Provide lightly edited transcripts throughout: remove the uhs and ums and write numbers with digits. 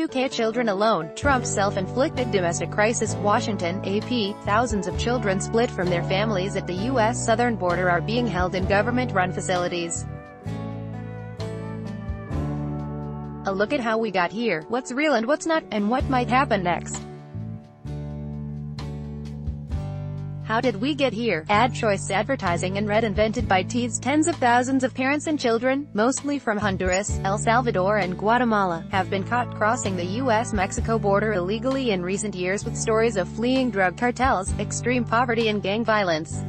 2,000 children alone. Trump's self-inflicted domestic crisis. Washington, AP. Thousands of children split from their families at the U.S. southern border are being held in government-run facilities. A look at how we got here, what's real and what's not, and what might happen next. How did we get here? Ad choice advertising and red invented by tens of thousands of parents and children, mostly from Honduras, El Salvador and Guatemala, have been caught crossing the U.S.-Mexico border illegally in recent years with stories of fleeing drug cartels, extreme poverty and gang violence.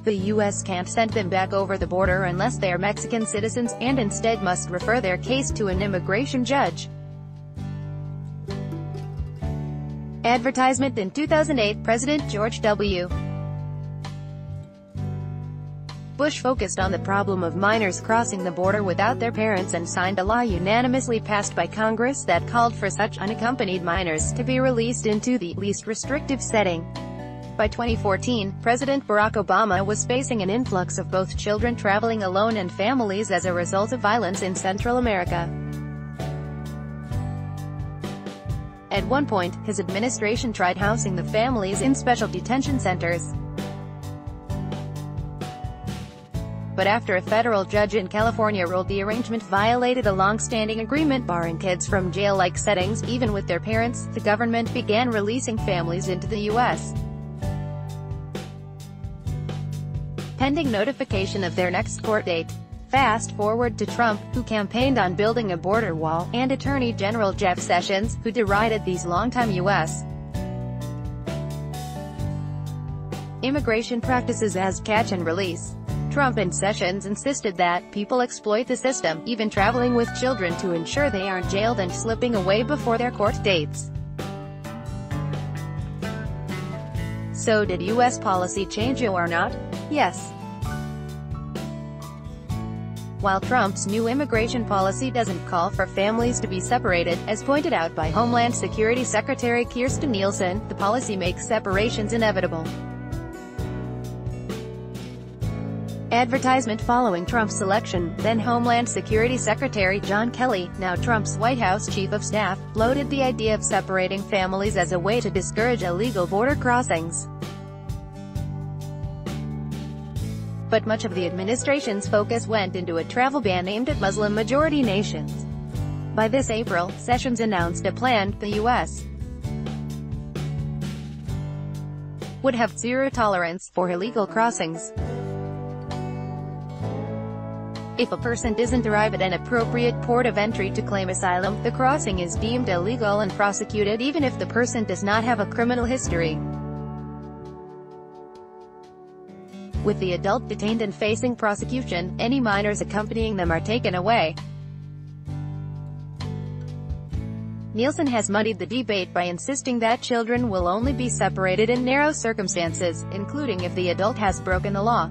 The U.S. can't send them back over the border unless they are Mexican citizens, and instead must refer their case to an immigration judge. Advertisement. In 2008, President George W. Bush focused on the problem of minors crossing the border without their parents and signed a law unanimously passed by Congress that called for such unaccompanied minors to be released into the least restrictive setting. By 2014, President Barack Obama was facing an influx of both children traveling alone and families as a result of violence in Central America. At one point, his administration tried housing the families in special detention centers. But after a federal judge in California ruled the arrangement violated a long-standing agreement barring kids from jail-like settings, even with their parents, the government began releasing families into the U.S. pending notification of their next court date. Fast forward to Trump, who campaigned on building a border wall, and Attorney General Jeff Sessions, who derided these longtime U.S. immigration practices as catch and release. Trump and Sessions insisted that people exploit the system, even traveling with children, to ensure they aren't jailed and slipping away before their court dates. So did U.S. policy change or not? Yes. While Trump's new immigration policy doesn't call for families to be separated, as pointed out by Homeland Security Secretary Kirstjen Nielsen, the policy makes separations inevitable. Advertisement. Following Trump's election, then Homeland Security Secretary John Kelly, now Trump's White House Chief of Staff, floated the idea of separating families as a way to discourage illegal border crossings. But much of the administration's focus went into a travel ban aimed at Muslim-majority nations. By this April, Sessions announced a plan. The U.S. would have zero tolerance for illegal crossings. If a person doesn't arrive at an appropriate port of entry to claim asylum, the crossing is deemed illegal and prosecuted even if the person does not have a criminal history. With the adult detained and facing prosecution, any minors accompanying them are taken away. Nielsen has muddied the debate by insisting that children will only be separated in narrow circumstances, including if the adult has broken the law.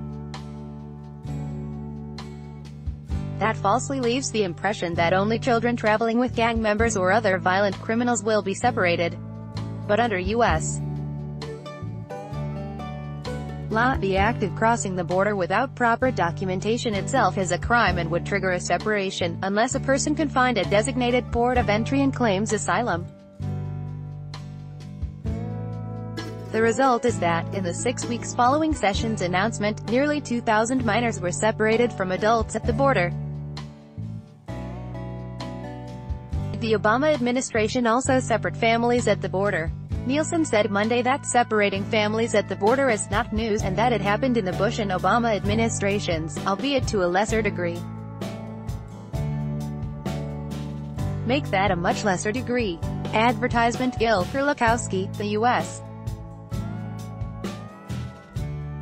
That falsely leaves the impression that only children traveling with gang members or other violent criminals will be separated. But under U.S. law, the act of crossing the border without proper documentation itself is a crime and would trigger a separation, unless a person can find a designated port of entry and claims asylum. The result is that, in the 6 weeks following Sessions' announcement, nearly 2,000 minors were separated from adults at the border. The Obama administration also separated families at the border. Nielsen said Monday that separating families at the border is not news, and that it happened in the Bush and Obama administrations, albeit to a lesser degree. Make that a much lesser degree. Advertisement. Gil Kurlikowski, the U.S.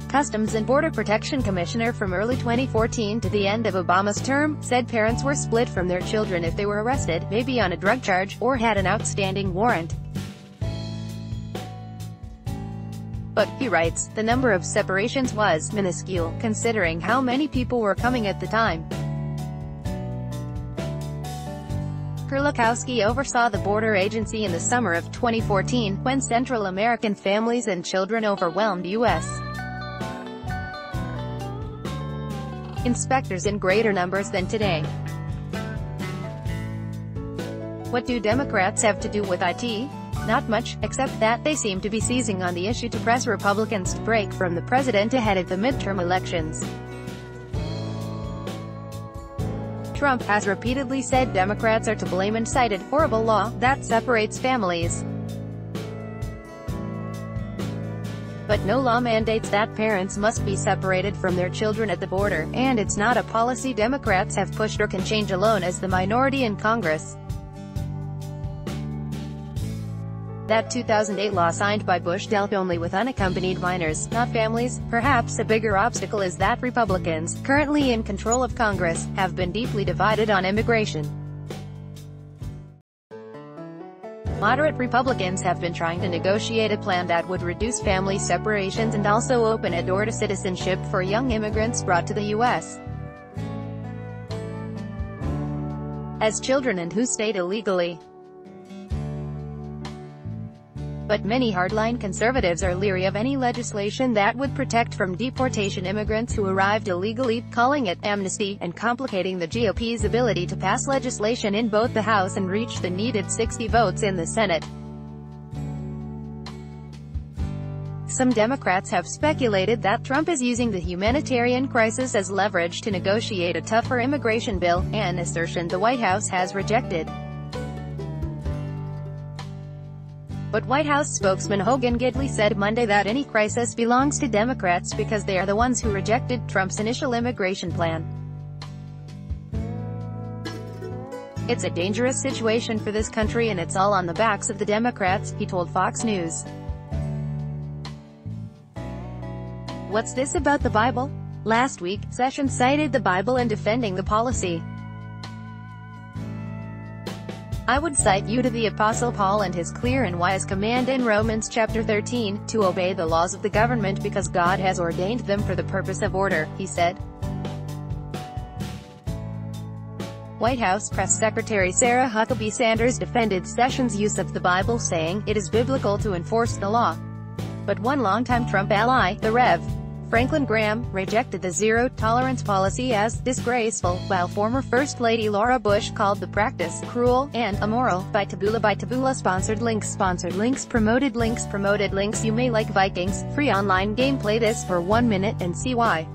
Customs and Border Protection Commissioner from early 2014 to the end of Obama's term, said parents were split from their children if they were arrested, maybe on a drug charge, or had an outstanding warrant. But, he writes, the number of separations was minuscule, considering how many people were coming at the time. Kurlikowski oversaw the border agency in the summer of 2014, when Central American families and children overwhelmed U.S. inspectors in greater numbers than today. What do Democrats have to do with IT? Not much, except that they seem to be seizing on the issue to press Republicans to break from the president ahead of the midterm elections. Trump has repeatedly said Democrats are to blame and cited horrible law that separates families. But no law mandates that parents must be separated from their children at the border, and it's not a policy Democrats have pushed or can change alone as the minority in Congress. That 2008 law signed by Bush dealt only with unaccompanied minors, not families. Perhaps a bigger obstacle is that Republicans, currently in control of Congress, have been deeply divided on immigration. Moderate Republicans have been trying to negotiate a plan that would reduce family separations and also open a door to citizenship for young immigrants brought to the U.S. as children and who stayed illegally. But many hardline conservatives are leery of any legislation that would protect from deportation immigrants who arrived illegally, calling it amnesty, and complicating the GOP's ability to pass legislation in both the House and reach the needed 60 votes in the Senate. Some Democrats have speculated that Trump is using the humanitarian crisis as leverage to negotiate a tougher immigration bill, an assertion the White House has rejected. But White House spokesman Hogan Gidley said Monday that any crisis belongs to Democrats because they are the ones who rejected Trump's initial immigration plan. It's a dangerous situation for this country and it's all on the backs of the Democrats, he told Fox News. What's this about the Bible? Last week, Sessions cited the Bible in defending the policy. I would cite you to the Apostle Paul and his clear and wise command in Romans chapter 13, to obey the laws of the government because God has ordained them for the purpose of order, he said. White House Press Secretary Sarah Huckabee Sanders defended Sessions' use of the Bible, saying, "It is biblical to enforce the law." But one longtime Trump ally, the Rev. Franklin Graham, rejected the zero-tolerance policy as disgraceful, while former First Lady Laura Bush called the practice cruel and immoral. By Taboola sponsored links promoted links. You may like Vikings. Free online game. Play this for 1 minute and see why.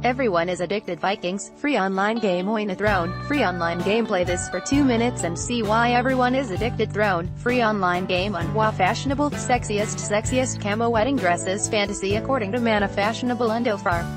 Everyone is addicted. Vikings. Free online game. Win a throne. Free online game. Play this for 2 minutes and see why everyone is addicted. Throne. Free online game on WoW. Fashionable, sexiest camo wedding dresses fantasy according to Mana. Fashionable Undo Farm.